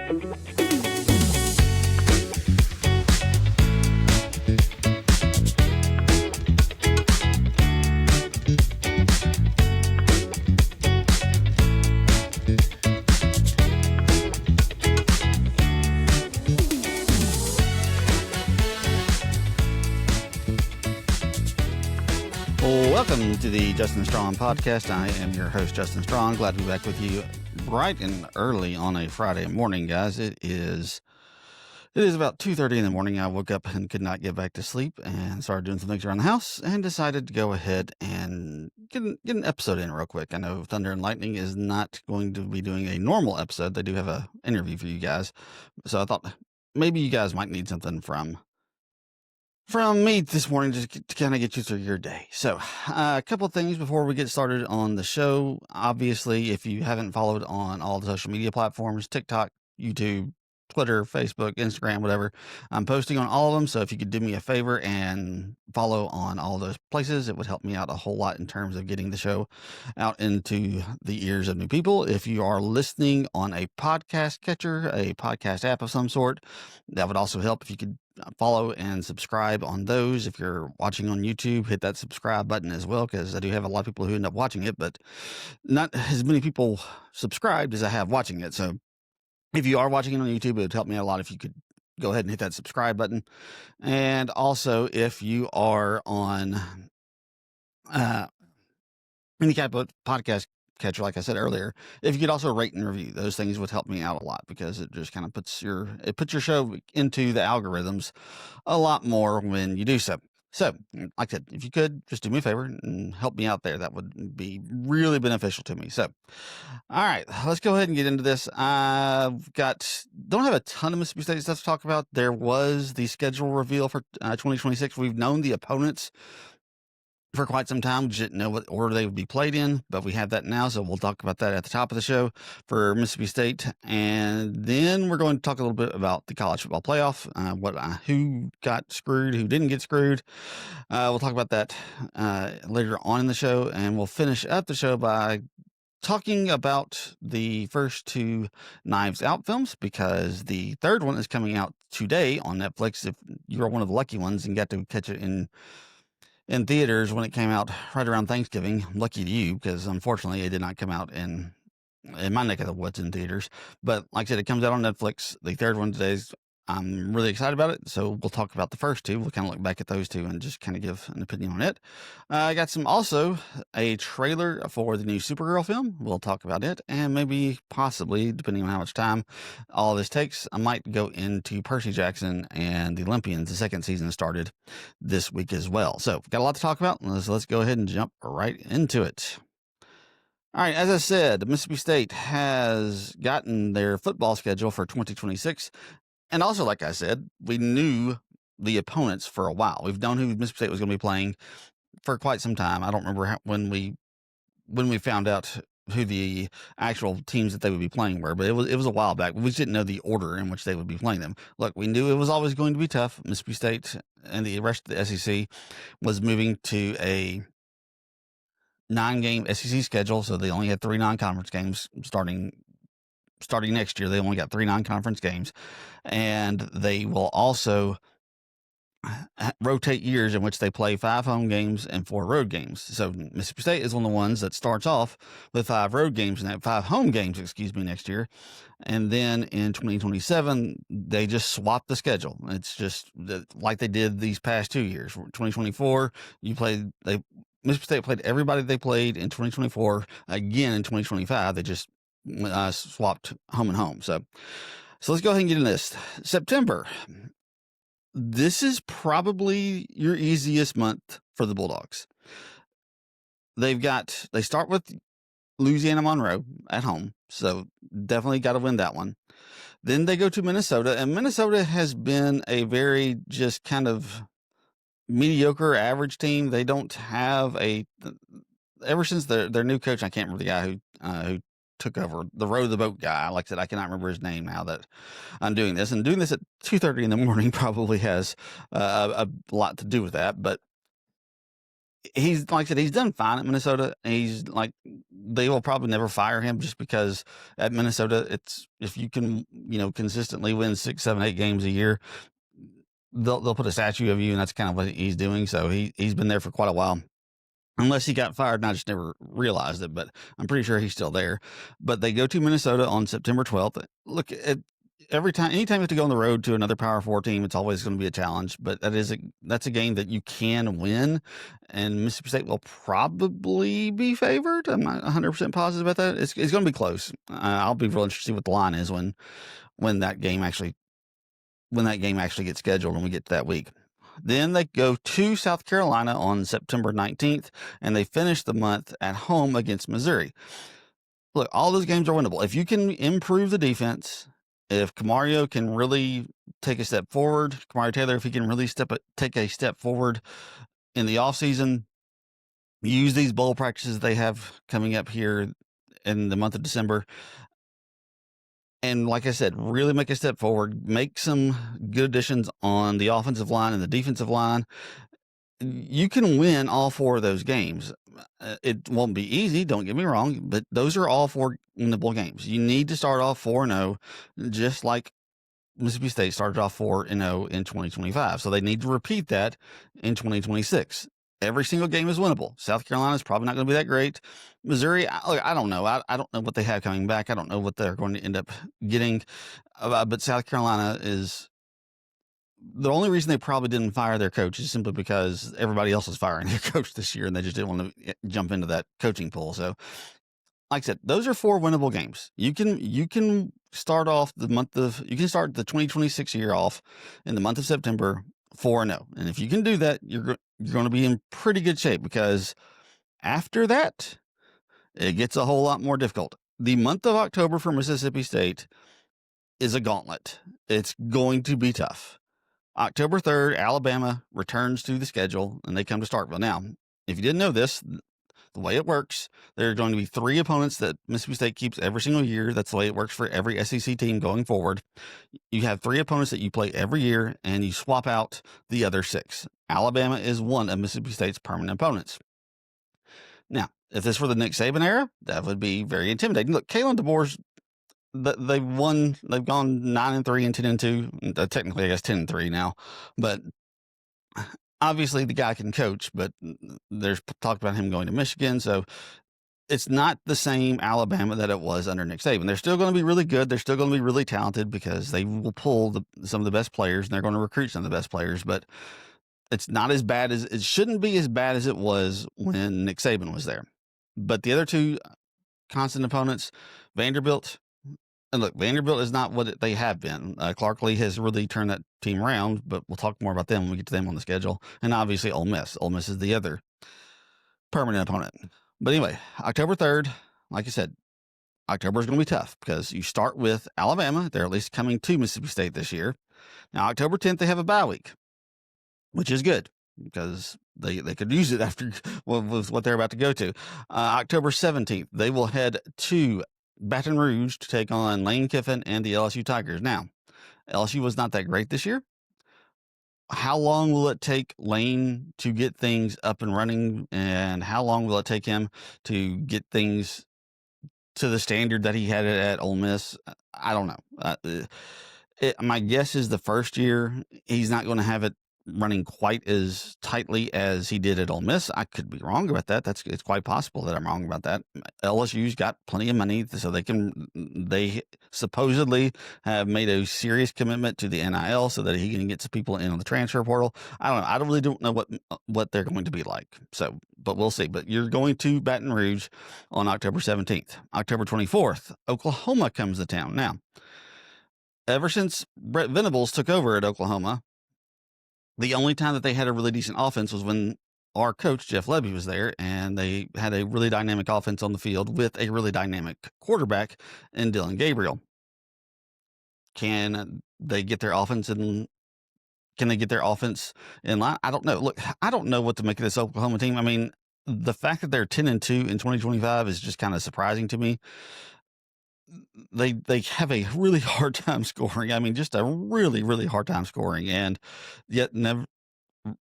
Welcome to the Justin Strawn Podcast. I am your host, Justin Strawn. Glad to be back with you bright and early on a Friday morning, guys. It is about 2:30 in the morning. I woke up and could not get back to sleep and started doing some things around the house and decided to go ahead and get an episode in real quick. I know Thunder and Lightning is not going to be doing a normal episode. They do have an interview for you guys. So I thought maybe you guys might need something from me this morning just to kind of get you through your day. So a couple of things before we get started on the show. Obviously, if you haven't followed on all the social media platforms, TikTok, YouTube, Twitter, Facebook, Instagram, whatever, I'm posting on all of them. So if you could do me a favor and follow on all those places, it would help me out a whole lot in terms of getting the show out into the ears of new people. If you are listening on a podcast catcher, a podcast app of some sort, that would also help if you could follow and subscribe on those. If you're watching on YouTube, hit that subscribe button as well, because I do have a lot of people who end up watching it, but not as many people subscribed as I have watching it. So if you are watching it on YouTube, it would help me out a lot if you could go ahead and hit that subscribe button. And also, if you are on any type of podcast catcher, like I said earlier, if you could also rate and review, those things would help me out a lot, because it just kind of puts your show into the algorithms a lot more when you do so. So, like I said, if you could just do me a favor and help me out there, that would be really beneficial to me. So, all right, let's go ahead and get into this. Don't have a ton of Mississippi State stuff to talk about. There was the schedule reveal for 2026. We've known the opponents for quite some time. We just didn't know what order they would be played in, but we have that now, so we'll talk about that at the top of the show for Mississippi State. And then we're going to talk a little bit about the college football playoff, who got screwed, who didn't get screwed. We'll talk about that later on in the show, and we'll finish up the show by talking about the first two Knives Out films, because the third one is coming out today on Netflix. If you were one of the lucky ones and got to catch it in theaters when it came out right around Thanksgiving, lucky to you, because unfortunately it did not come out in my neck of the woods in theaters. But like I said, it comes out on Netflix. The third one today, I'm really excited about it. So we'll talk about the first two. We'll kind of look back at those two and just kind of give an opinion on it. I got also a trailer for the new Supergirl film. We'll talk about it, and maybe possibly, depending on how much time all this takes, I might go into Percy Jackson and the Olympians. The second season started this week as well. So got a lot to talk about. Let's go ahead and jump right into it. All right, as I said, Mississippi State has gotten their football schedule for 2026. And also, like I said, we knew the opponents for a while. We've known who Mississippi State was going to be playing for quite some time. I don't remember when we found out who the actual teams that they would be playing were, but it was a while back. We just didn't know the order in which they would be playing them. Look, we knew it was always going to be tough. Mississippi State and the rest of the SEC was moving to a 9-game SEC schedule, so they only had 3 non-conference games starting next year. They only got 3 non-conference games, and they will also rotate years in which they play 5 home games and 4 road games. So Mississippi State is one of the ones that starts off with 5 road games and 5 home games, next year. And then in 2027, they just swap the schedule. It's just like they did these past 2 years. 2024, Mississippi State played everybody they played in 2024 again in 2025. They just swapped home and home. So let's go ahead and get into this. September. This is probably your easiest month for the Bulldogs. They start with Louisiana Monroe at home, so definitely got to win that one. Then they go to Minnesota, and Minnesota has been a very just kind of mediocre, average team. They don't have ever since their new coach, I can't remember the guy who took over, the row the boat guy. Like I said, I cannot remember his name now that I'm doing this, and doing this at 2:30 in the morning probably has a lot to do with that. But he's like I said, he's done fine at Minnesota. He's like, they will probably never fire him just because at Minnesota, it's if you can, consistently win 6, 7, 8 games a year, they'll put a statue of you, and that's kind of what he's doing. So he's been there for quite a while. Unless he got fired and I just never realized it, but I'm pretty sure he's still there. But they go to Minnesota on September 12th. Look, anytime you have to go on the road to another Power 4 team, it's always going to be a challenge. But that's a game that you can win, and Mississippi State will probably be favored. I'm not 100% positive about that. It's going to be close. I'll be real interested to see what the line is when that game actually gets scheduled and we get to that week. Then they go to South Carolina on September 19th, and they finish the month at home against Missouri. Look, all those games are winnable. If you can improve the defense, if Camario can really take a step forward, Camario Taylor, if he can really take a step forward in the offseason, use these bowl practices they have coming up here in the month of December, and like I said, really make a step forward, make some good additions on the offensive line and the defensive line. You can win all 4 of those games. It won't be easy, don't get me wrong, but those are all 4 winnable games. You need to start off 4-0, just like Mississippi State started off 4-0 in 2025. So they need to repeat that in 2026. Every single game is winnable. South Carolina is probably not going to be that great. Missouri, I don't know. I don't know what they have coming back. I don't know what they're going to end up getting. But South Carolina is the only reason they probably didn't fire their coach is simply because everybody else was firing their coach this year, and they just didn't want to jump into that coaching pool. So, like I said, those are 4 winnable games. You can start off the 2026 year off in the month of September 4-0, and if you can do that, you're going to be in pretty good shape, because after that, it gets a whole lot more difficult. The month of October for Mississippi State is a gauntlet. It's going to be tough. October 3rd, Alabama returns to the schedule, and they come to Starkville. Now, if you didn't know this, the way it works, there are going to be 3 opponents that Mississippi State keeps every single year. That's the way it works for every SEC team going forward. You have 3 opponents that you play every year, and you swap out the other 6. Alabama is one of Mississippi State's permanent opponents. Now, if this were the Nick Saban era, that would be very intimidating. Look, Kalen DeBoer's they've won. They've gone 9-3 and 10-2. Technically, I guess 10-3 now, but obviously the guy can coach. But there's talk about him going to Michigan, so it's not the same Alabama that it was under Nick Saban. They're still going to be really good. They're still going to be really talented, because they will pull some of the best players, and they're going to recruit some of the best players. But it's not as bad as it shouldn't be as bad as it was when Nick Saban was there. But the other 2 constant opponents, Vanderbilt. And look, Vanderbilt is not what they have been. Clark Lee has really turned that team around, but we'll talk more about them when we get to them on the schedule. And obviously, Ole Miss. Ole Miss is the other permanent opponent. But anyway, October 3rd, like I said, October is going to be tough, because you start with Alabama. They're at least coming to Mississippi State this year. Now, October 10th, they have a bye week, which is good, because they could use it after with what they're about to go to. October 17th, they will head to Baton Rouge to take on Lane Kiffin and the LSU Tigers. Now, LSU was not that great this year. How long will it take Lane to get things up and running, and how long will it take him to get things to the standard that he had it at Ole Miss? I don't know. My guess is the first year he's not going to have it running quite as tightly as he did at Ole Miss. I could be wrong about that. It's quite possible that I'm wrong about that. LSU's got plenty of money, so they supposedly have made a serious commitment to the NIL so that he can get some people in on the transfer portal. I don't know. I really don't know what they're going to be like. So, but we'll see. But you're going to Baton Rouge on October 17th. October 24th, Oklahoma comes to town. Now, ever since Brett Venables took over at Oklahoma, the only time that they had a really decent offense was when our coach, Jeff Lebby, was there, and they had a really dynamic offense on the field with a really dynamic quarterback in Dylan Gabriel. Can they get their offense in line? I don't know. Look, I don't know what to make of this Oklahoma team. I mean, the fact that they're 10-2 in 2025 is just kind of surprising to me. They have a really hard time scoring. I mean, just a really, really hard time scoring, and yet never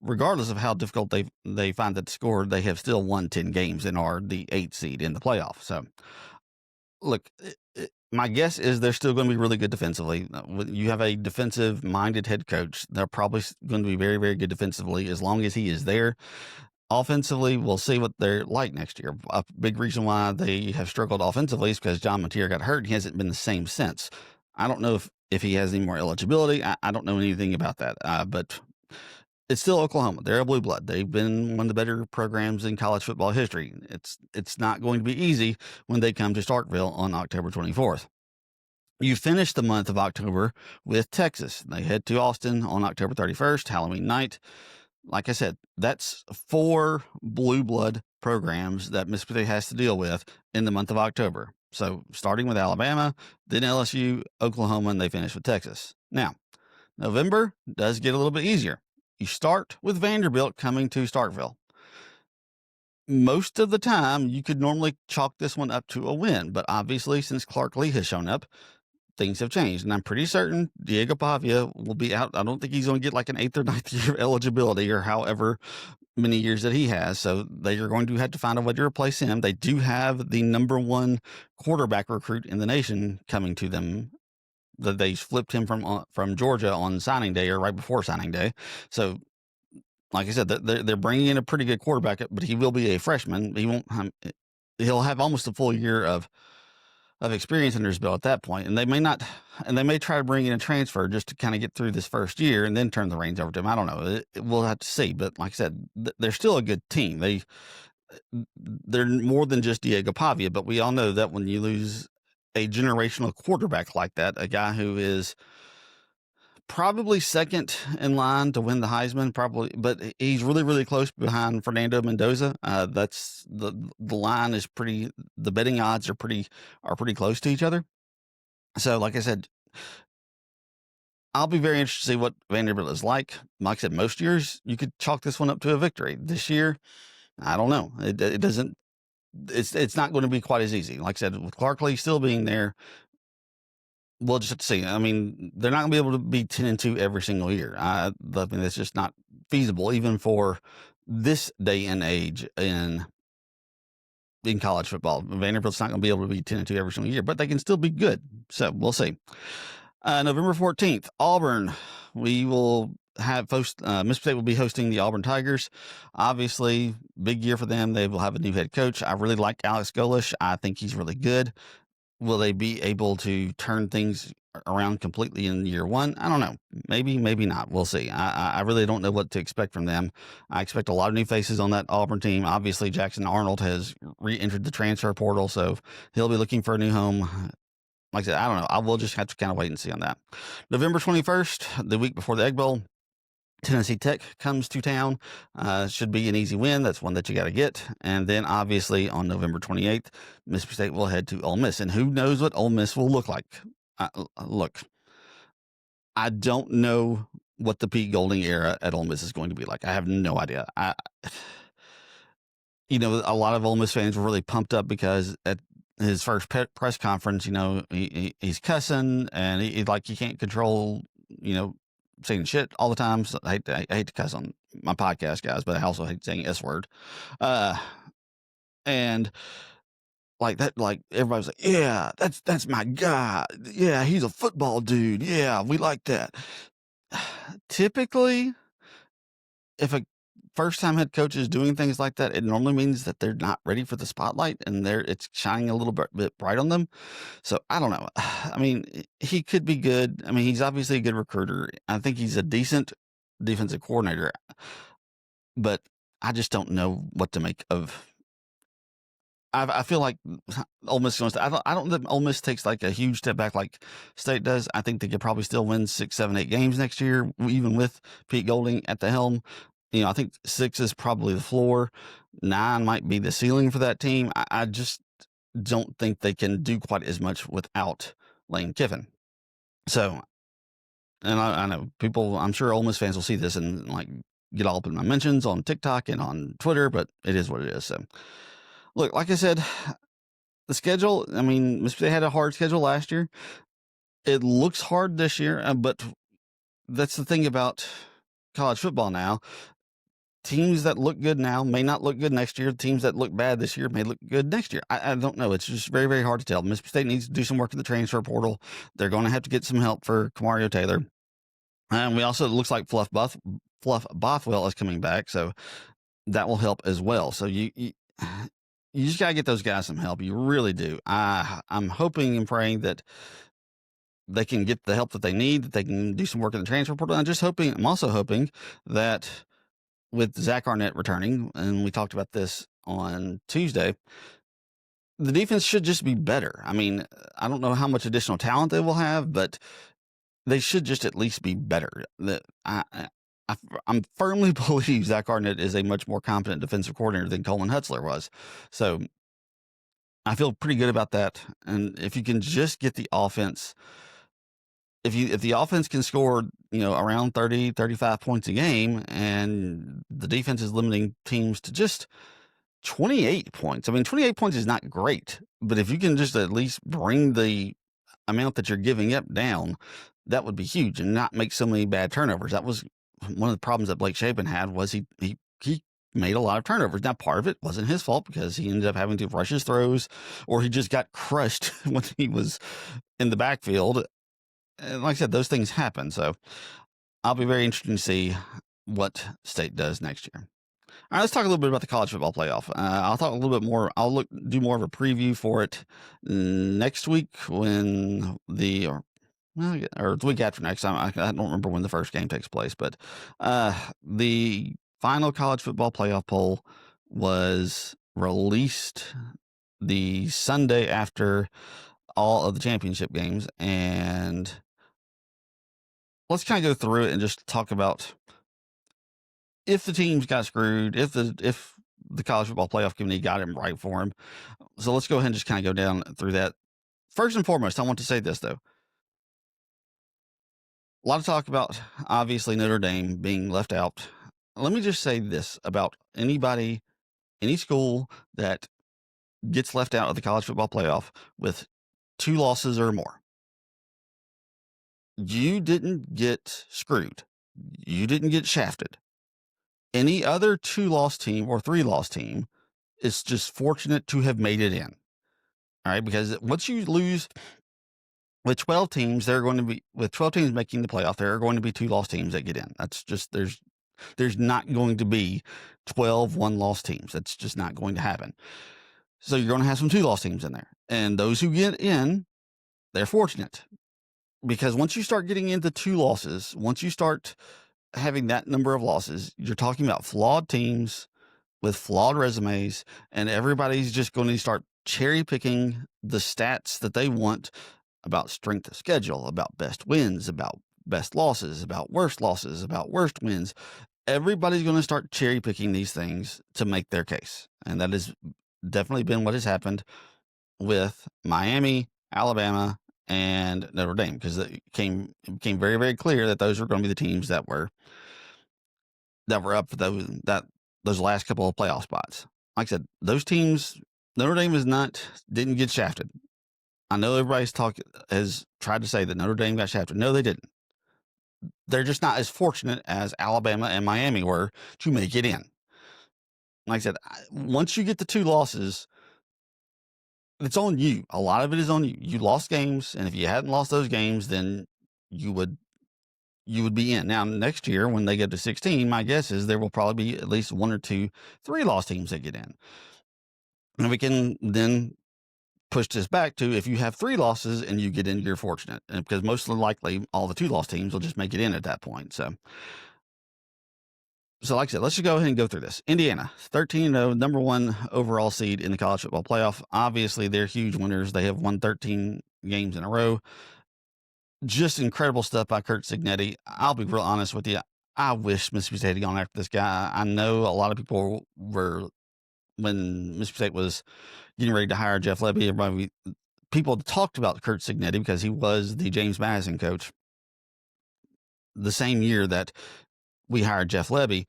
regardless of how difficult they find that score, they have still won 10 games and are the 8th seed in the playoff. So, look, my guess is they're still going to be really good defensively. When you have a defensive-minded head coach, they're probably going to be very, very good defensively as long as he is there. Offensively, we'll see what they're like next year. A big reason why they have struggled offensively is because John Mateer got hurt. He hasn't been the same since. I don't know if he has any more eligibility. I don't know anything about that. But it's still Oklahoma. They're a blue blood. They've been one of the better programs in college football history. It's not going to be easy when they come to Starkville on October 24th. You finish the month of October with Texas. They head to Austin on October 31st, Halloween night. Like I said, that's 4 blue blood programs that Mississippi State has to deal with in the month of October. So starting with Alabama, then LSU, Oklahoma, and they finish with Texas. Now, November does get a little bit easier. You start with Vanderbilt coming to Starkville. Most of the time, you could normally chalk this one up to a win, but obviously, since Clark Lee has shown up, things have changed. And I'm pretty certain Diego Pavia will be out. I don't think he's going to get like an 8th or 9th year of eligibility or however many years that he has. So they are going to have to find a way to replace him. They do have the number 1 quarterback recruit in the nation coming to them. That they flipped him from Georgia on signing day or right before signing day. So, like I said, they're bringing in a pretty good quarterback, but he will be a freshman. He'll have almost a full year of experience under his belt at that point, and they may try to bring in a transfer just to kind of get through this first year and then turn the reins over to him. I don't know. We'll have to see. But like I said, they're still a good team. They're more than just Diego Pavia, but we all know that when you lose a generational quarterback like that, a guy who is probably second in line to win the Heisman, but he's really, really close behind Fernando Mendoza. That's the line is pretty. The betting odds are pretty close to each other. So, like I said, I'll be very interested to see what Vanderbilt is like. Like I said, most years you could chalk this one up to a victory. This year, I don't know. It doesn't. It's not going to be quite as easy. Like I said, with Clark Lee still being there, we'll just have to see. I mean, they're not going to be able to be 10-2 every single year. I mean, that's just not feasible, even for this day and age in college football. Vanderbilt's not going to be able to be 10-2 every single year, but they can still be good. So we'll see. November 14th, Auburn. We will have Mississippi State will be hosting the Auburn Tigers. Obviously, big year for them. They will have a new head coach. I really like Alex Golish. I think he's really good. Will they be able to turn things around completely in year 1? I don't know. Maybe, maybe not. We'll see. I really don't know what to expect from them. I expect a lot of new faces on that Auburn team. Obviously, Jackson Arnold has re-entered the transfer portal, so he'll be looking for a new home. Like I said, I don't know. I will just have to kind of wait and see on that. November 21st, the week before the Egg Bowl, Tennessee Tech comes to town. Should be an easy win. That's one that you got to get. And then obviously on November 28th, Mississippi State will head to Ole Miss. And who knows what Ole Miss will look like. Look, I don't know what the Pete Golding era at Ole Miss is going to be like. I have no idea. A lot of Ole Miss fans were really pumped up because at his first press conference, he's cussing and he can't control, saying shit all the time. So I hate to cuss on my podcast, guys, but I also hate saying S word. And like that, like everybody's like, yeah, that's my guy. Yeah, he's a football dude. Yeah, we like that. Typically, if a first-time head coach is doing things like that, it normally means that they're not ready for the spotlight and it's shining a little bit bright on them. So I don't know. I mean, he could be good. I mean, he's obviously a good recruiter. I think he's a decent defensive coordinator, but I just don't know what to make of. I feel like Ole Miss is going to. I don't think Ole Miss takes like a huge step back like State does. I think they could probably still win 6, 7, 8 games next year, even with Pete Golding at the helm. I think 6 is probably the floor. 9 might be the ceiling for that team. I just don't think they can do quite as much without Lane Kiffin. So, and I know people, I'm sure Ole Miss fans will see this and like get all up in my mentions on TikTok and on Twitter, but it is what it is. So, look, like I said, the schedule, I mean, Mississippi State had a hard schedule last year. It looks hard this year, but that's the thing about college football now. teams that look good now may not look good next year. Teams that look bad this year may look good next year. I don't know. It's just very, very hard to tell. Mississippi State needs to do some work in the transfer portal. They're going to have to get some help for Kamario Taylor. And we also, it looks like Fluff Bothwell is coming back, so that will help as well. So you just got to get those guys some help. You really do. I'm hoping and praying that they can get the help that they need, that they can do some work in the transfer portal. I'm also hoping that with Zach Arnett returning, and we talked about this on Tuesday, the defense should just be better. I mean, I don't know how much additional talent they will have, but they should just at least be better. I'm firmly believe Zach Arnett is a much more competent defensive coordinator than Coleman Hutzler was. So I feel pretty good about that. And if you can just get the offense, if the offense can score, around 30, 35 points a game, and the defense is limiting teams to just 28 points. I mean, 28 points is not great, but if you can just at least bring the amount that you're giving up down, that would be huge, and not make so many bad turnovers. That was one of the problems that Blake Shapen had, was he made a lot of turnovers. Now, part of it wasn't his fault because he ended up having to rush his throws, or he just got crushed when he was in the backfield. And like I said, those things happen. So I'll be very interested to see what State does next year. All right, let's talk a little bit about the college football playoff. I'll talk a little bit more. I'll do more of a preview for it next week when or the week after next. I don't remember when the first game takes place, but the final college football playoff poll was released the Sunday after all of the championship games, and let's kind of go through it and just talk about if the teams got screwed, if the college football playoff committee got it right for them. So let's go ahead and just kind of go down through that. First and foremost, I want to say this, though. A lot of talk about, obviously, Notre Dame being left out. Let me just say this about anybody, any school that gets left out of the college football playoff with 2 losses or more. You didn't get screwed. You didn't get shafted. Any other 2-loss team or 3-loss team is just fortunate to have made it in. All right, because once you lose with 12 teams, with 12 teams making the playoff, there are going to be 2-loss teams that get in. That's just, there's not going to be 12 1-loss teams. That's just not going to happen. So you're going to have some 2-loss teams in there. And those who get in, they're fortunate. Because once you start getting into 2 losses, once you start having that number of losses, you're talking about flawed teams with flawed resumes, and everybody's just going to start cherry picking the stats that they want about strength of schedule, about best wins, about best losses, about worst wins. Everybody's going to start cherry picking these things to make their case. And that has definitely been what has happened with Miami, Alabama, and Notre Dame, because it became very, very clear that those were going to be the teams that were up for those last couple of playoff spots. Like I said, those teams, Notre Dame didn't get shafted. I know everybody's has tried to say that Notre Dame got shafted. No, they didn't. They're just not as fortunate as Alabama and Miami were to make it in. Like I said, once you get the 2 losses, it's on you. A lot of it is on you. You lost games, and if you hadn't lost those games, then you would be in. Now, next year, when they get to 16, my guess is there will probably be at least 1 or 2 3-loss teams that get in. And we can then push this back to, if you have 3 losses and you get in, you're fortunate. And because most likely all the 2-loss teams will just make it in at that point. So like I said, let's just go ahead and go through this. Indiana, 13-0, number 1 overall seed in the college football playoff. Obviously, they're huge winners. They have won 13 games in a row. Just incredible stuff by Kurt Cignetti. I'll be real honest with you. I wish Mississippi State had gone after this guy. I know a lot of people were, when Mississippi State was getting ready to hire Jeff Lebby, people talked about Kurt Cignetti because he was the James Madison coach the same year that we hired Jeff Lebby,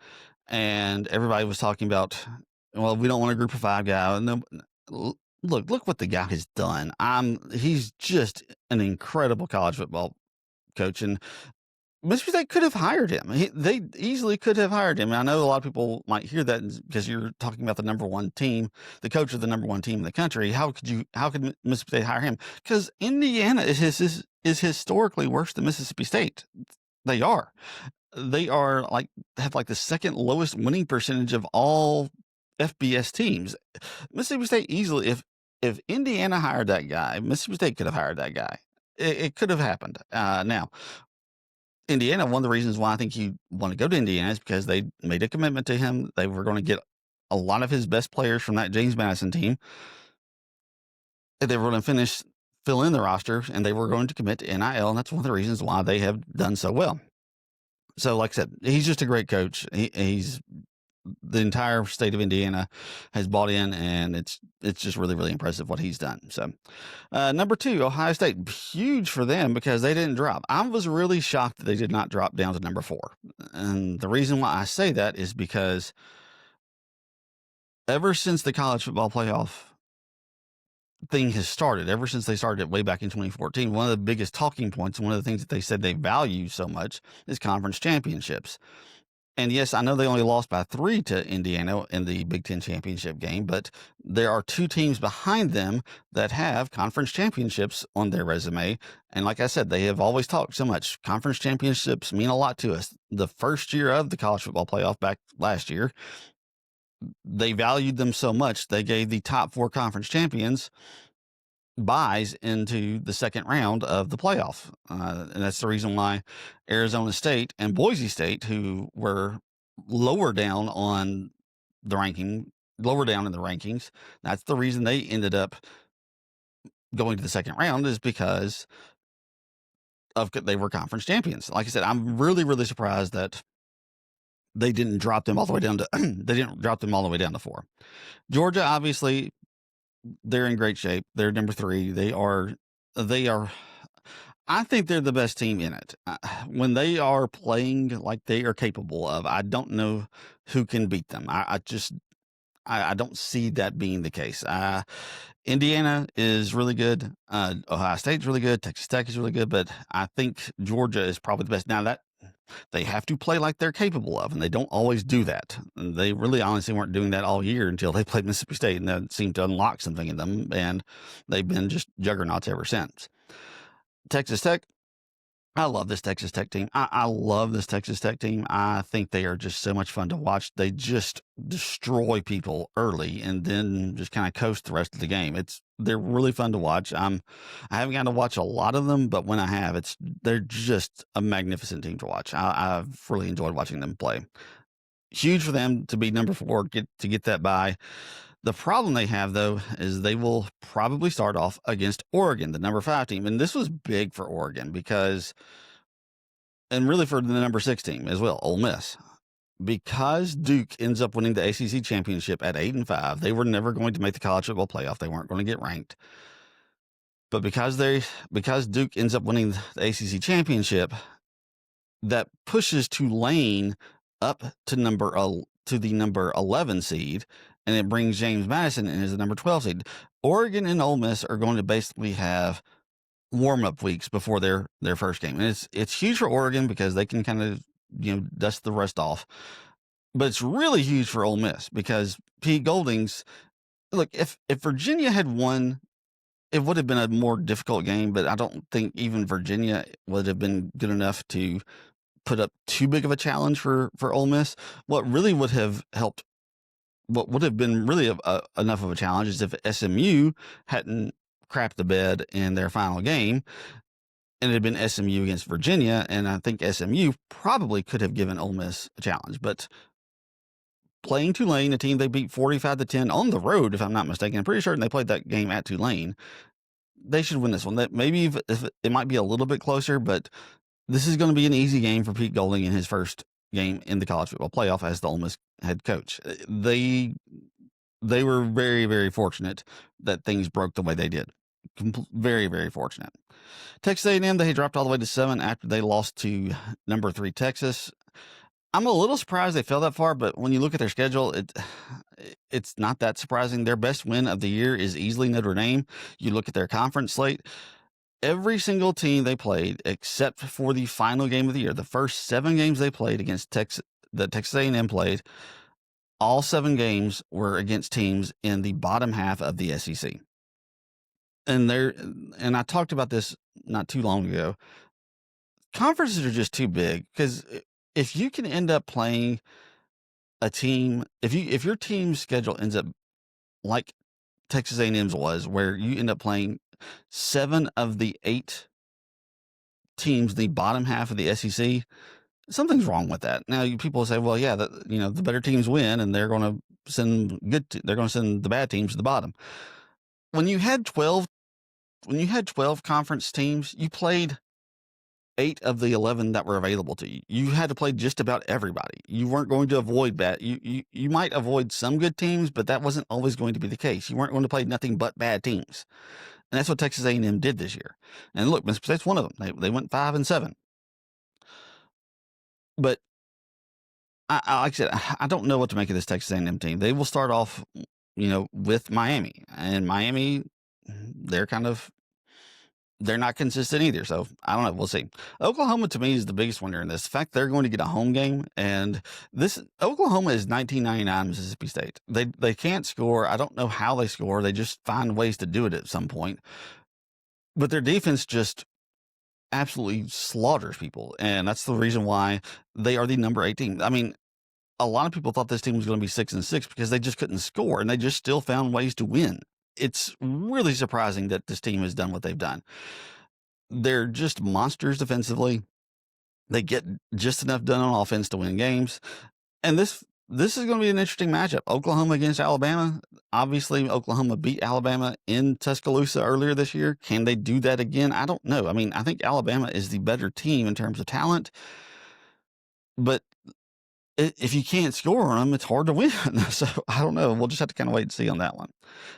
and everybody was talking about, well, we don't want a group of 5 guy. No, look what the guy has done. He's just an incredible college football coach, and Mississippi State could have hired him. They easily could have hired him. And I know a lot of people might hear that because you're talking about the number one team, the coach of the number one team in the country. How could Mississippi State hire him? Because Indiana is historically worse than Mississippi State. They are. They are have the second lowest winning percentage of all FBS teams. Mississippi State easily, if Indiana hired that guy, Mississippi State could have hired that guy. It could have happened. Now, Indiana, one of the reasons why I think you want to go to Indiana is because they made a commitment to him. They were going to get a lot of his best players from that James Madison team. They were going to fill in the roster, and they were going to commit to NIL, and that's one of the reasons why they have done so well. So, like I said, he's just a great coach. He's the entire state of Indiana has bought in, and it's just really, really impressive what he's done. So, number 2, Ohio State, huge for them because they didn't drop. I was really shocked that they did not drop down to number 4. And the reason why I say that is because ever since the college football playoff thing has started, ever since they started it way back in 2014, one of the biggest talking points, one of the things that they said they value so much is conference championships. And yes, I know they only lost by 3 to Indiana in the Big Ten championship game, but there are 2 teams behind them that have conference championships on their resume. And like I said, they have always talked so much. Conference championships mean a lot to us. The first year of the college football playoff back last year, they valued them so much, they gave the top 4 conference champions buys into the second round of the playoff. And that's the reason why Arizona State and Boise State, who were lower down in the rankings, that's the reason they ended up going to the second round, is because they were conference champions. Like I said, I'm really, really surprised that they didn't drop them all the way down to they didn't drop them all the way down to 4. Georgia, obviously, they're in great shape. They're number 3. They are. I think they're the best team in it. When they are playing like they are capable of, I don't know who can beat them. I don't see that being the case. Indiana is really good. Ohio State's really good. Texas Tech is really good. But I think Georgia is probably the best. Now that they have to play like they're capable of, and they don't always do that. And they really honestly weren't doing that all year until they played Mississippi State, and that seemed to unlock something in them, and they've been just juggernauts ever since. Texas Tech, I love this Texas Tech team. I love this Texas Tech team. I think they are just so much fun to watch. They just destroy people early and then just kind of coast the rest of the game. They're really fun to watch. I haven't gotten to watch a lot of them, but when I have, they're just a magnificent team to watch. I've really enjoyed watching them play. Huge for them to be number 4, to get that bye. The problem they have, though, is they will probably start off against Oregon, the number 5 team. And this was big for Oregon and really for the number 6 team as well, Ole Miss. Because Duke ends up winning the ACC championship at 8-5, they were never going to make the college football playoff. They weren't going to get ranked. But because Duke ends up winning the ACC championship, that pushes Tulane up to the number 11 seed, and it brings James Madison in as the number 12 seed. Oregon and Ole Miss are going to basically have warm-up weeks before their first game. And it's huge for Oregon because they can kind of, dust the rust off. But it's really huge for Ole Miss because Pete Golding's, look, if Virginia had won, it would have been a more difficult game, but I don't think even Virginia would have been good enough to put up too big of a challenge for Ole Miss. What really would have helped, what would have been really enough of a challenge is if SMU hadn't crapped the bed in their final game, and it had been SMU against Virginia, and I think SMU probably could have given Ole Miss a challenge. But playing Tulane, a team they beat 45-10 on the road, if I'm not mistaken, I'm pretty certain they played that game at Tulane. They should win this one. That maybe if it might be a little bit closer, but this is going to be an easy game for Pete Golding in his first game in the college football playoff as the Ole Miss head coach. They were very, very fortunate that things broke the way they did. Very, very fortunate. Texas A&M, they dropped all the way to 7 after they lost to number 3 Texas. I'm a little surprised they fell that far, but when you look at their schedule, it's not that surprising. Their best win of the year is easily Notre Dame. You look at their conference slate, every single team they played, except for the final game of the year, the first 7 games they played against Texas A&M played, all 7 games were against teams in the bottom half of the SEC. And I talked about this not too long ago. Conferences are just too big because if you can end up playing a team, if your team's schedule ends up like Texas A&M's was, where you end up playing 7 of the 8 teams, the bottom half of the SEC, something's wrong with that. Now, people say, well, yeah, the better teams win, and they're going to send the bad teams to the bottom. When you had 12 conference teams, you played 8 of the 11 that were available to you. You had to play just about everybody. You weren't going to avoid bad. You might avoid some good teams, but that wasn't always going to be the case. You weren't going to play nothing but bad teams. And that's what Texas A&M did this year. And look, Mississippi State's one of them. They went 5-7. But like I said, I don't know what to make of this Texas A&M team. They will start off, with Miami. And Miami, they're not consistent either. So I don't know. We'll see. Oklahoma, to me, is the biggest winner in this. The fact they're going to get a home game, and Oklahoma is 1999 Mississippi State. They can't score. I don't know how they score. They just find ways to do it at some point. But their defense just absolutely slaughters people, and that's the reason why they are the number 8 team. I mean, a lot of people thought this team was going to be 6-6 because they just couldn't score, and they just still found ways to win. It's really surprising that this team has done what they've done. They're just monsters defensively. They get just enough done on offense to win games. And this is going to be an interesting matchup. Oklahoma against Alabama. Obviously, Oklahoma beat Alabama in Tuscaloosa earlier this year. Can they do that again? I don't know. I mean, I think Alabama is the better team in terms of talent. But if you can't score on them, it's hard to win. So I don't know. We'll just have to kind of wait and see on that one.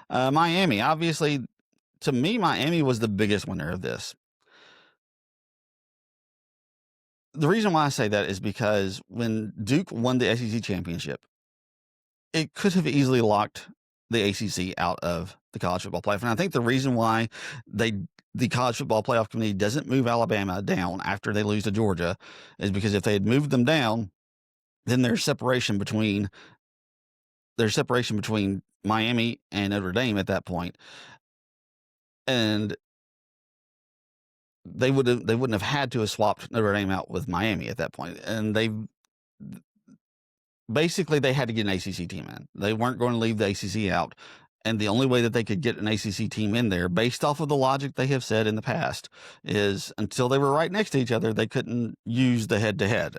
Miami, obviously, to me, Miami was the biggest winner of this. The reason why I say that is because when Duke won the SEC championship, it could have easily locked the ACC out of the college football playoff. And I think the reason why the college football playoff committee doesn't move Alabama down after they lose to Georgia is because if they had moved them down, then there's separation between Miami and Notre Dame at that point. And they wouldn't have had to have swapped Notre Dame out with Miami at that point. And they had to get an ACC team in. They weren't going to leave the ACC out. And the only way that they could get an ACC team in there, based off of the logic they have said in the past, is until they were right next to each other, they couldn't use the head-to-head,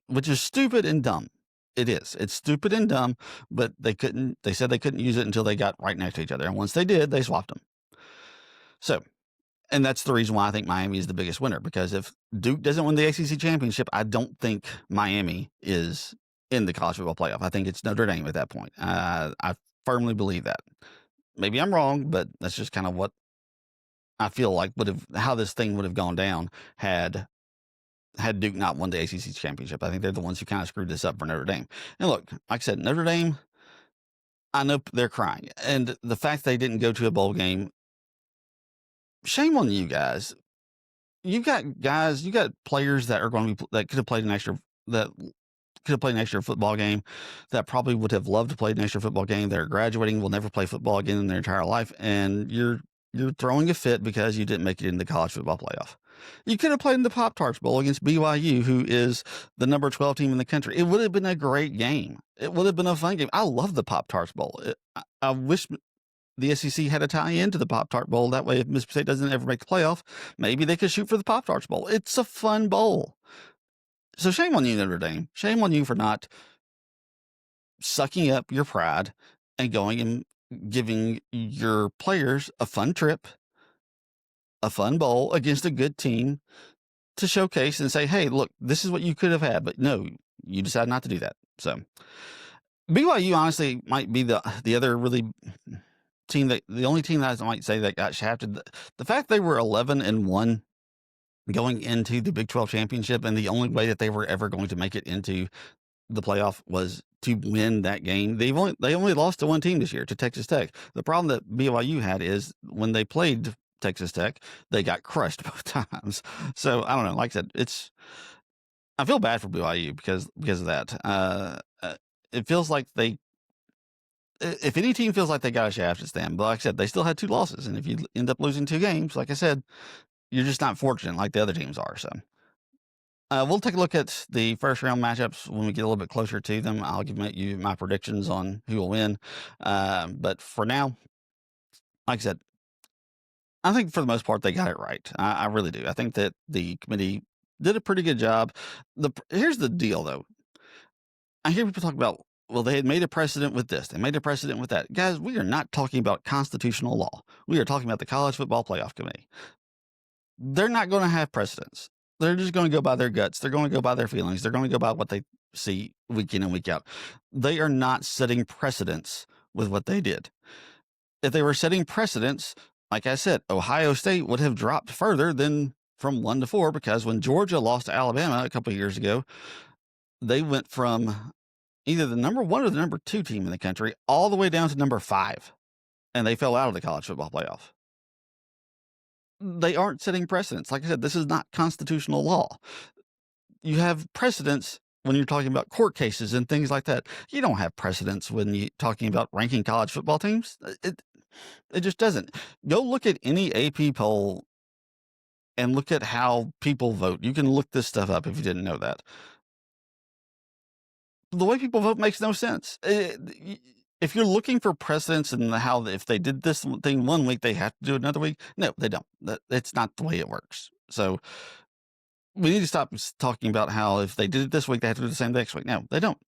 which is stupid and dumb. It is. It's stupid and dumb, but they said they couldn't use it until they got right next to each other. And once they did, they swapped them. So, and that's the reason why I think Miami is the biggest winner, because if Duke doesn't win the ACC championship, I don't think Miami is in the college football playoff. I think it's Notre Dame at that point. I firmly believe that. Maybe I'm wrong, but that's just kind of what I feel like how this thing would have gone down had Duke not won the ACC championship. I think they're the ones who kind of screwed this up for Notre Dame. And look, like I said, Notre Dame, I know they're crying. And the fact they didn't go to a bowl game, shame on you guys. You got players that could have played an extra football game, that probably would have loved to play an extra football game. They're graduating, will never play football again in their entire life, and you're throwing a fit because you didn't make it in the college football playoff. You could have played in the Pop-Tarts Bowl against BYU, who is the number 12 team in the country. It would have been a great game. It would have been a fun game. I love the Pop-Tarts Bowl. I wish the SEC had a tie into the Pop-Tart Bowl. That way, if Mississippi State doesn't ever make the playoff, maybe they could shoot for the Pop-Tarts Bowl. It's a fun bowl. So shame on you, Notre Dame. Shame on you for not sucking up your pride and going and giving your players a fun trip, a fun bowl against a good team to showcase and say, hey, look, this is what you could have had. But no, you decided not to do that. So BYU honestly might be the other really the only team that I might say that got shafted. The fact they were 11-1 going into the Big 12 championship, and the only way that they were ever going to make it into the playoff was to win that game. They only lost to one team this year, to Texas Tech. The problem that BYU had is when they played Texas Tech. They got crushed both times. So I don't know. Like I said, I feel bad for BYU because of that. It feels like if any team feels like they got a shaft, it's them. But like I said, they still had 2 losses, and if you end up losing 2 games, like I said, you're just not fortunate like the other teams are. So we'll take a look at the first round matchups when we get a little bit closer to them. I'll give you my predictions on who will win. But for now, like I said, I think for the most part they got it right. I really do. I think that the committee did a pretty good job. Here's the deal, though. I hear people talk about, well, they had made a precedent with this. They made a precedent with that. Guys, we are not talking about constitutional law. We are talking about the College Football Playoff Committee. They're not going to have precedents. They're just going to go by their guts. They're going to go by their feelings. They're going to go by what they see week in and week out. They are not setting precedents with what they did. If they were setting precedents, like I said, Ohio State would have dropped further than from 1 to 4, because when Georgia lost to Alabama a couple of years ago, they went from either the number 1 or the number 2 team in the country all the way down to number 5, and they fell out of the college football playoff. They aren't setting precedents. Like I said, this is not constitutional law. You have precedents when you're talking about court cases and things like that. You don't have precedents when you're talking about ranking college football teams. It just doesn't. Go look at any AP poll and look at how people vote. You can look this stuff up if you didn't know that. The way people vote makes no sense. If you're looking for precedents and how if they did this thing one week, they have to do it another week. No, they don't. It's not the way it works. So we need to stop talking about how if they did it this week, they have to do the same next week. No, they don't.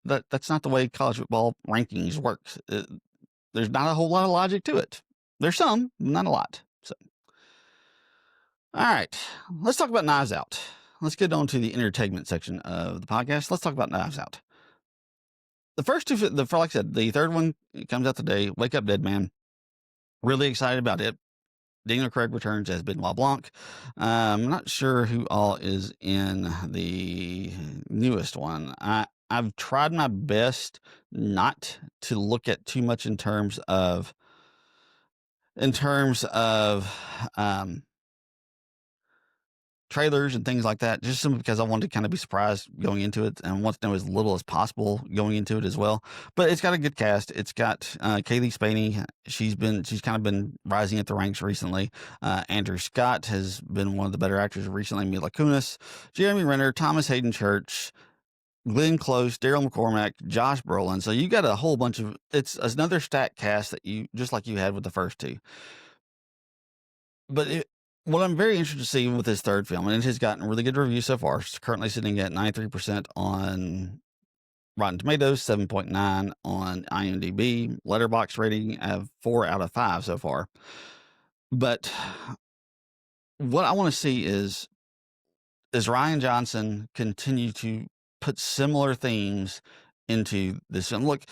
That's not the way college football rankings works. There's not a whole lot of logic to it. There's some, not a lot. So, all right, let's talk about Knives Out. Let's get on to the entertainment section of the podcast. Let's talk about Knives Out. The first 2, like I said, the third one comes out today. Wake Up Dead Man. Really excited about it. Daniel Craig returns as Benoit Blanc. I'm not sure who all is in the newest one. I've tried my best not to look at too much in terms of trailers and things like that, just simply because I wanted to kind of be surprised going into it and want to know as little as possible going into it as well. But it's got a good cast. It's got Kaylee Spaney. She's kind of been rising at the ranks recently. Andrew Scott has been one of the better actors recently. Mila Kunis, Jeremy Renner, Thomas Hayden Church, Glenn Close, Daryl McCormack, Josh Brolin. So you got a whole bunch of, it's another stacked cast that you, just like you had with the first 2. But what I'm very interested to see with this third film, and it has gotten really good reviews so far. It's currently sitting at 93% on Rotten Tomatoes, 7.9 on IMDb, Letterboxd rating of 4 out of 5 so far. But what I want to see is Rian Johnson continue to put similar themes into this film. Look,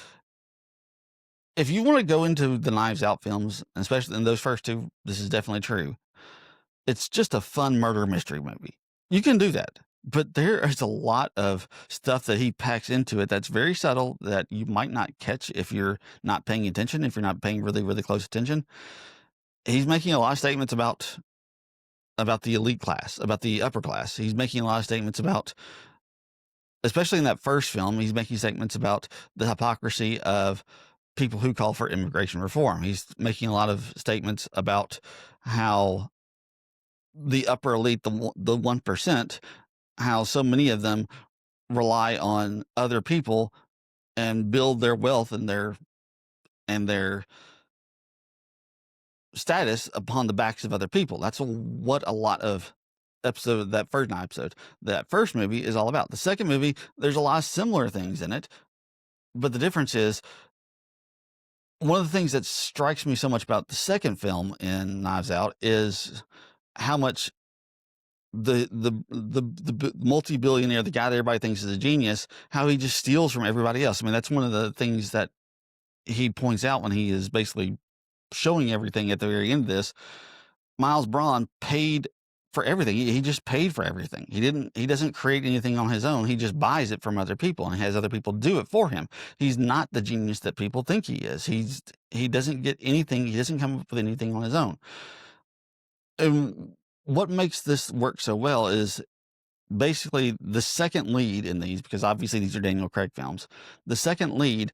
if you want to go into the Knives Out films, especially in those first 2, this is definitely true. It's just a fun murder mystery movie. You can do that, but there is a lot of stuff that he packs into it that's very subtle that you might not catch if you're not paying attention, if you're not paying really, really close attention. He's making a lot of statements about the elite class, about the upper class. He's making a lot of statements about, especially in that first film, he's making statements about the hypocrisy of people who call for immigration reform. He's making a lot of statements about how the upper elite, the 1%, how so many of them rely on other people and build their wealth and their status upon the backs of other people. That's what a lot of that first movie is all about. The second movie, there's a lot of similar things in it, but the difference is, one of the things that strikes me so much about the second film in Knives Out is how much the multi-billionaire, the guy that everybody thinks is a genius, how he just steals from everybody else. I mean, that's one of the things that he points out when he is basically showing everything at the very end of this. Miles Braun paid for everything. He just paid for everything. He doesn't create anything on his own. He just buys it from other people and has other people do it for him. He's not the genius that people think he is. He doesn't get anything. He doesn't come up with anything on his own. And what makes this work so well is basically the second lead in these, because obviously these are Daniel Craig films. The second lead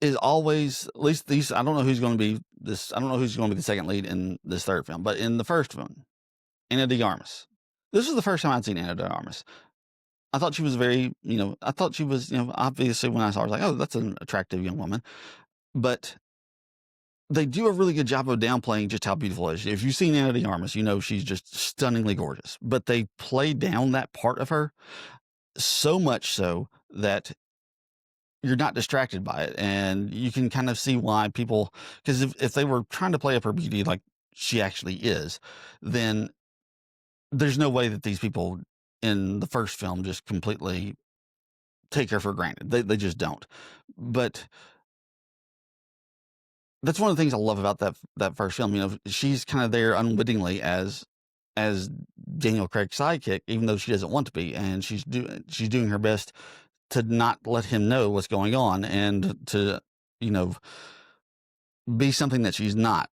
is always, at least these, I don't know who's going to be this. I don't know who's going to be the second lead in this third film, but in the first one, Ana de Armas. This was the first time I'd seen Ana de Armas. I thought she was I thought she was, obviously when I saw her, I was like, oh, that's an attractive young woman. But they do a really good job of downplaying just how beautiful it is. If you've seen Ana de Armas, you know she's just stunningly gorgeous. But they play down that part of her so much so that you're not distracted by it. And you can kind of see why people, because if they were trying to play up her beauty like she actually is, then there's no way that these people in the first film just completely take her for granted. They just don't. But that's one of the things I love about that first film. She's kind of there unwittingly as Daniel Craig's sidekick, even though she doesn't want to be, and she's doing her best to not let him know what's going on and to be something that she's not.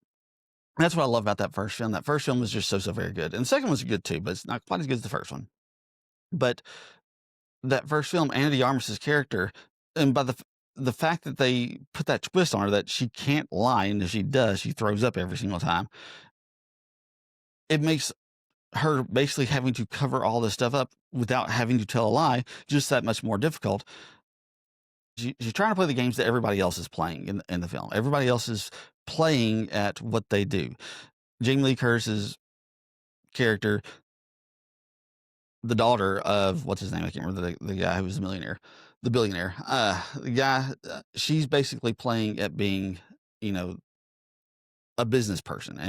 And that's what I love about that first film. That first film was just so very good, and the second one's good too, but it's not quite as good as the first one. But that first film, Ana de Armas's character, and by the fact that they put that twist on her that she can't lie, and if she does, she throws up every single time, it makes her basically having to cover all this stuff up without having to tell a lie just that much more difficult. She's trying to play the games that everybody else is playing in the film. Everybody else is playing at what they do. Jamie Lee Curtis's character, the daughter of, what's his name? I can't remember the guy who was the billionaire. The guy, she's basically playing at being, a business person,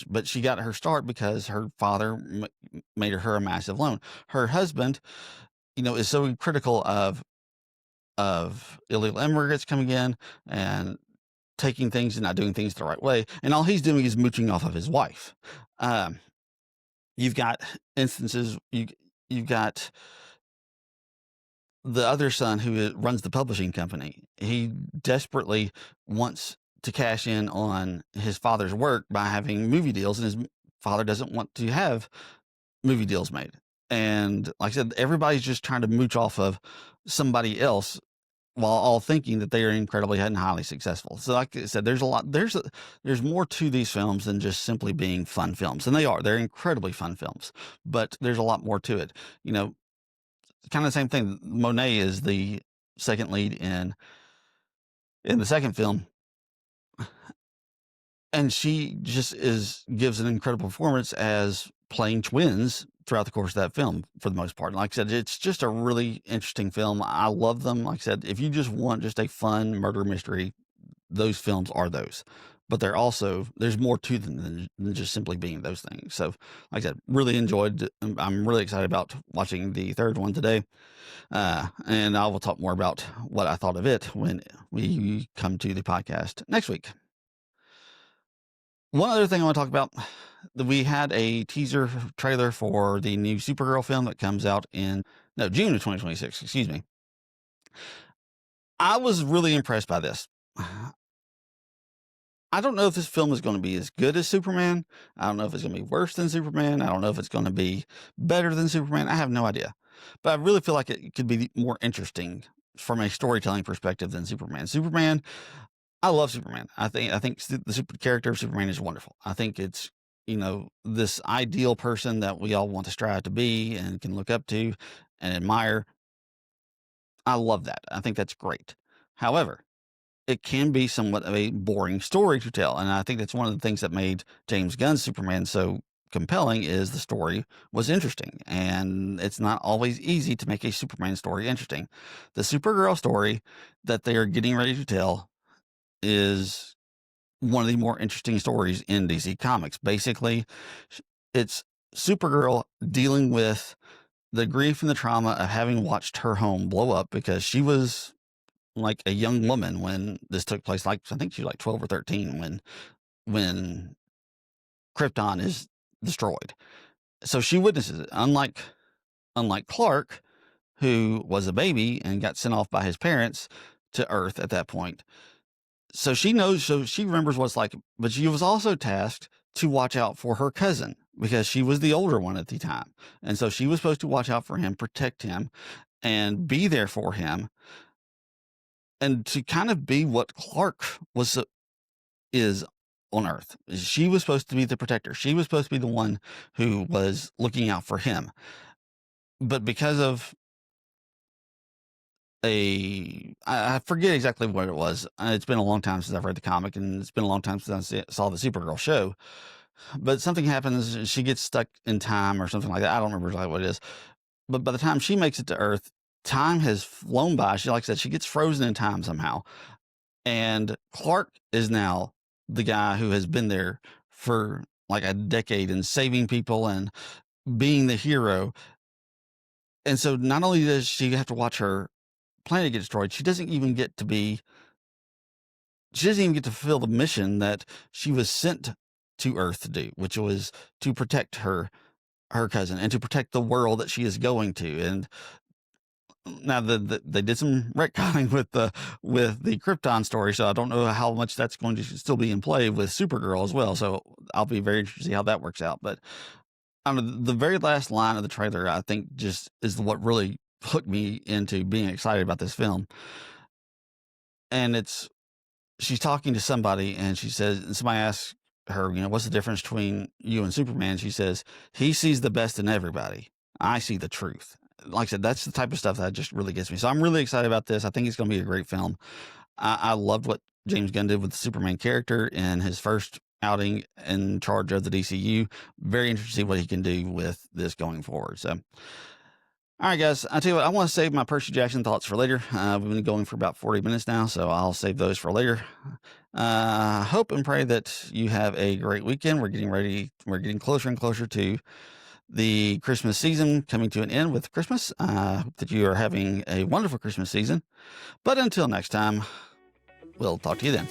but she got her start because her father made her a massive loan. Her husband, is so critical of illegal immigrants coming in and taking things and not doing things the right way, and all he's doing is mooching off of his wife. You've got instances. You've got the other son who runs the publishing company. He desperately wants to cash in on his father's work by having movie deals, and his father doesn't want to have movie deals made. And like I said, everybody's just trying to mooch off of somebody else while all thinking that they are incredibly and highly successful. So like I said, there's more to these films than just simply being fun films. And they're incredibly fun films, but there's a lot more to it. Kind of the same thing. Monet is the second lead in the second film, and she just gives an incredible performance as playing twins throughout the course of that film for the most part. And like I said, it's just a really interesting film. I love them. Like I said, if you just want just a fun murder mystery, those films are those. But there's more to them than just simply being those things. So like I said, really enjoyed. I'm really excited about watching the third one today. And I will talk more about what I thought of it when we come to the podcast next week. One other thing I want to talk about, we had a teaser trailer for the new Supergirl film that comes out June of 2026, excuse me. I was really impressed by this. I don't know if this film is going to be as good as Superman. I don't know if it's going to be worse than Superman. I don't know if it's going to be better than Superman. I have no idea. But I really feel like it could be more interesting from a storytelling perspective than Superman. I love Superman. I think the character of Superman is wonderful. I think it's, this ideal person that we all want to strive to be and can look up to and admire. I love that. I think that's great. However, it can be somewhat of a boring story to tell. And I think that's one of the things that made James Gunn's Superman so compelling is the story was interesting. And it's not always easy to make a Superman story interesting. The Supergirl story that they are getting ready to tell is one of the more interesting stories in DC Comics. Basically, it's Supergirl dealing with the grief and the trauma of having watched her home blow up because she was like a young woman when this took place. Like, I think she was like 12 or 13 when Krypton is destroyed. So she witnesses it. Unlike Clark, who was a baby and got sent off by his parents to Earth at that point. So she remembers what it's like, but she was also tasked to watch out for her cousin because she was the older one at the time. And so she was supposed to watch out for him, protect him, and be there for him, and to kind of be what Clark is on Earth. She was supposed to be the protector. She was supposed to be the one who was looking out for him. But because of I forget exactly what it was. It's been a long time since I've read the comic, and it's been a long time since I saw the Supergirl show. But something happens, she gets stuck in time or something like that. I don't remember exactly what it is. But by the time she makes it to Earth, time has flown by. She, like I said, she gets frozen in time somehow. And Clark is now the guy who has been there for like a decade and saving people and being the hero. And so not only does she have to watch her planet get destroyed, she doesn't even get to fulfill the mission that she was sent to Earth to do, which was to protect her cousin and to protect the world that she is going to. And now they did some retconning with the Krypton story, so I don't know how much that's going to still be in play with Supergirl as well. So I'll be very interested to see how that works out. But the very last line of the trailer, I think, just is what really hooked me into being excited about this film. And she's talking to somebody, and she says, and somebody asks her, what's the difference between you and Superman? She says, he sees the best in everybody. I see the truth. Like I said, that's the type of stuff that just really gets me. So I'm really excited about this. I think it's going to be a great film. I loved what James Gunn did with the Superman character in his first outing in charge of the DCU. Very interested to see what he can do with this going forward. So, all right, guys, I tell you what, I want to save my Percy Jackson thoughts for later. We've been going for about 40 minutes now, so I'll save those for later. Hope and pray that you have a great weekend. We're getting closer and closer to the Christmas season coming to an end with Christmas. Hope that you are having a wonderful Christmas season. But until next time, we'll talk to you then.